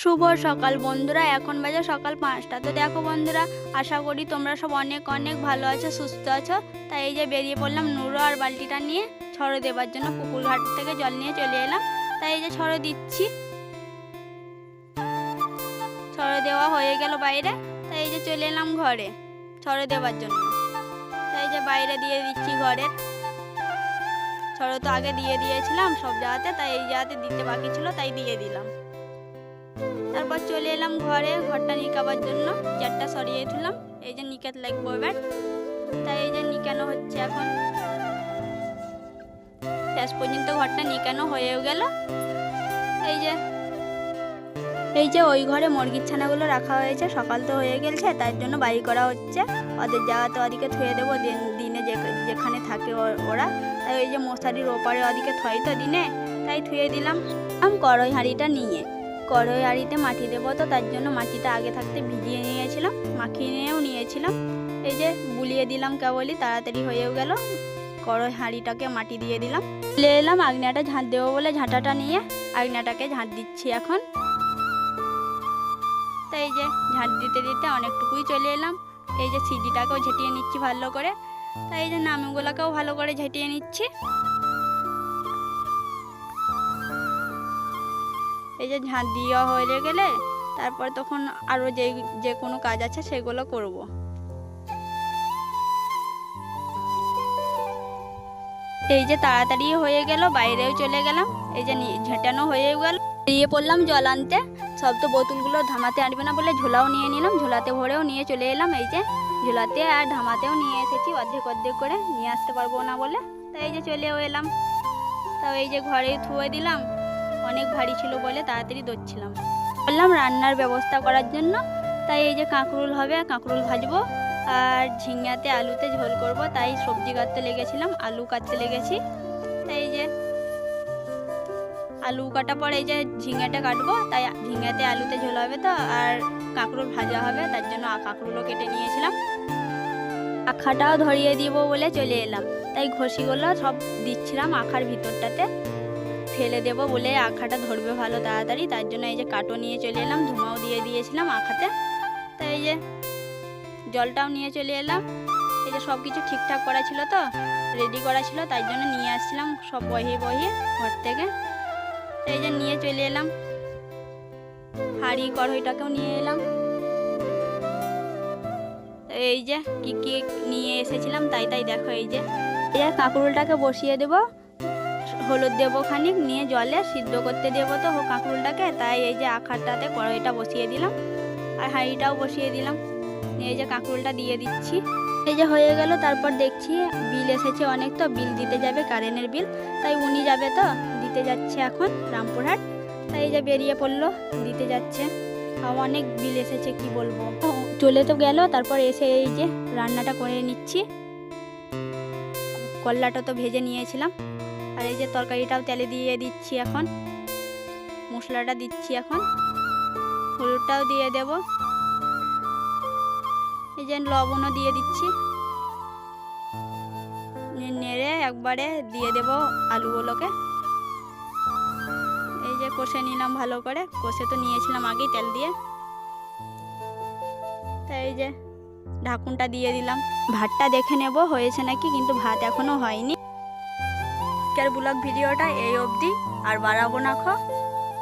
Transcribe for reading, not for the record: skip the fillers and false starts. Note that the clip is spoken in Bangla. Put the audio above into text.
শুভ সকাল বন্ধুরা, এখন বাজে সকাল 5টা। তো দেখো বন্ধুরা, আশা করি তোমরা সব অনেক অনেক ভালো আছো, সুস্থ আছো। তাই এই যে বেরিয়ে পড়লাম নুরো আর বালতিটা নিয়ে ছড়ো দেবার জন্য। পুকুর ঘাট থেকে জল নিয়ে চলে এলাম। তাই এই যে ছড়ো দিচ্ছি। ছড়ো দেওয়া হয়ে গেল বাইরে। তাই এই যে চলে এলাম ঘরে ছড়ো দেবার জন্য। তাই এই যে বাইরে দিয়ে দিচ্ছি ঘরের ছড়ো। তো আগে দিয়ে দিয়েছিলাম সব জায়গাতে, তাই এই জায়গাতে দিতে বাকি ছিল, তাই দিয়ে দিলাম। তারপর চলে এলাম ঘরে, ঘরটা নিকাবার জন্য। চেয়ারটা সরিয়ে তুললাম, এই যে নিকাত লাগবো এবার। তাই এই যে নিকানো হচ্ছে এখন। শেষ পর্যন্ত ঘরটা নিকানো হয়েও গেল। এই যে ওই ঘরে মুরগির ছানাগুলো রাখা হয়েছে। সকাল তো হয়ে গেছে, তার জন্য বাড়ি করা হচ্ছে। ওদের জায়গাতে ওদিকে থুয়ে দেবো দিনে যেখানে থাকে ওরা। তাই ওই যে মশারির ওপারে ওদিকে থয় তো দিনে, তাই থুয়ে দিলাম। কড়াই হাঁড়িটা নিয়ে কড়াই হাঁড়িতে মাটি দেবো, তো তার জন্য মাটিটা আগে থাকতে ভিজিয়ে নিয়েছিলাম, মাখিয়ে নিয়েও নিয়েছিলাম। এই যে বুলিয়ে দিলাম কেবলই, তাড়াতাড়ি হয়েও গেল। কড়াই হাঁড়িটাকে মাটি দিয়ে দিলাম। চলে এলাম আগনাটা ঝাঁট দেবো বলে, ঝাঁটাটা নিয়ে আগনাটাকে ঝাঁট দিচ্ছি এখন। তাই এই যে ঝাঁট দিতে দিতে অনেকটুকুই চলে এলাম। এই যে সিঁড়িটাকেও ঝেঁটিয়ে নিচ্ছি ভালো করে। তাই এই যে নামগুলোকেও ভালো করে ঝেঁটিয়ে নিচ্ছি। এই যে ঝাঁট দেওয়া হয়ে গেলে তারপর তখন আরও যে কোনো কাজ আছে সেগুলো করব। এই যে তাড়াতাড়ি হয়ে গেল, বাইরেও চলে গেলাম। এই যে ঝেঁটানো হয়ে গেল, বেরিয়ে পড়লাম জল আনতে। সব তো বোতলগুলো ধামাতে আনবে না বলে ঝোলাও নিয়ে নিলাম, ঝোলাতে ভরেও নিয়ে চলে এলাম। এই যে ঝোলাতে আর ধামাতেও নিয়ে এসেছি, অর্ধেক অর্ধেক করে নিয়ে আসতে পারবো না বলে। তাই এই যে চলেও এলাম। তাও এই যে ঘরেই থুয়ে দিলাম, অনেক ভারী ছিল বলে তাড়াতাড়ি দৌড়ছিলাম। বললাম রান্নার ব্যবস্থা করার জন্য। তাই এই যে কাঁকরোল হবে, কাঁকরোল ভাজবো। আর ঝিঙাতে আলুতে ঝোল করব, তাই সবজি কাটতে লেগেছিলাম, আলু কাটতে লেগেছি। তাই এই যে আলু কাটা পরে এই যে ঝিঙাটা কাটবো, তাই ঝিঙাতে আলুতে ঝোল হবে তো, আর কাঁকরোল ভাজা হবে, তার জন্য কাঁকরোলও কেটে নিয়েছিলাম। আখাটাও ধরিয়ে দিব বলে চলে এলাম। তাই ঘষিগুলো সব দিচ্ছিলাম আখার ভিতরটাতে, ফেলে দেব বলে আখাটা ধরবে ভালো তাড়াতাড়ি। তার জন্য এই যে কাটো নিয়ে চলে এলাম, ধুমাও দিয়ে দিয়েছিলাম আখাতে। তাই এই যে জলটাও নিয়ে চলে এলাম। এই যে সব কিছু ঠিকঠাক করা ছিল তো, রেডি করা ছিল, তাই জন্য নিয়ে আসছিলাম সব বহিয়ে বহিয়ে ঘর থেকে। এই যে নিয়ে চলে এলাম, হাঁড়ি কড়াইটাকেও নিয়ে এলাম। এই যে কি কি নিয়ে এসেছিলাম তাই দেখো। এই যে কাঁকরোলটাকে বসিয়ে দেব, হলুদ দেবো খানিক, নিয়ে জলে সিদ্ধ করতে দেবো তো কাঁকরোলটাকে। তাই এই যে আখারটাতে কড়াইটা বসিয়ে দিলাম, আর হাঁড়িটাও বসিয়ে দিলাম। নিয়ে এই যে কাঁকরোলটা দিয়ে দিচ্ছি। এই যে হয়ে গেল। তারপর দেখছি বিল এসেছে অনেক, তো বিল দিতে যাবে, কারেন্টের বিল। তাই উনি যাবে তো, দিতে যাচ্ছে এখন রামপুরহাট। তাই এই যে বেরিয়ে পড়লো, দিতে যাচ্ছে। অনেক বিল এসেছে, কি বলবো। চলে তো গেল। তারপর এসে এই যে রান্নাটা করে নিচ্ছি। কল্লাটা তো ভেজে নিয়েছিলাম, আর এই যে তরকারিটাও তেলে দিয়ে দিচ্ছি এখন। মশলাটা দিচ্ছি এখন, হলুদটাও দিয়ে দেব, এই যে লবণও দিয়ে দিচ্ছি। নেড়ে একবারে দিয়ে দেব আলুগুলোকে। এই যে কষে নিলাম ভালো করে, কষে তো নিয়েছিলাম আগেই তেল দিয়ে। তাই এই যে ঢাকুনটা দিয়ে দিলাম। ভাতটা দেখে নেব হয়েছে নাকি, কিন্তু ভাত এখনো হয়নি। আজকের ব্লগ ভিডিওটা এই অবধি, আর বাড়াবো না।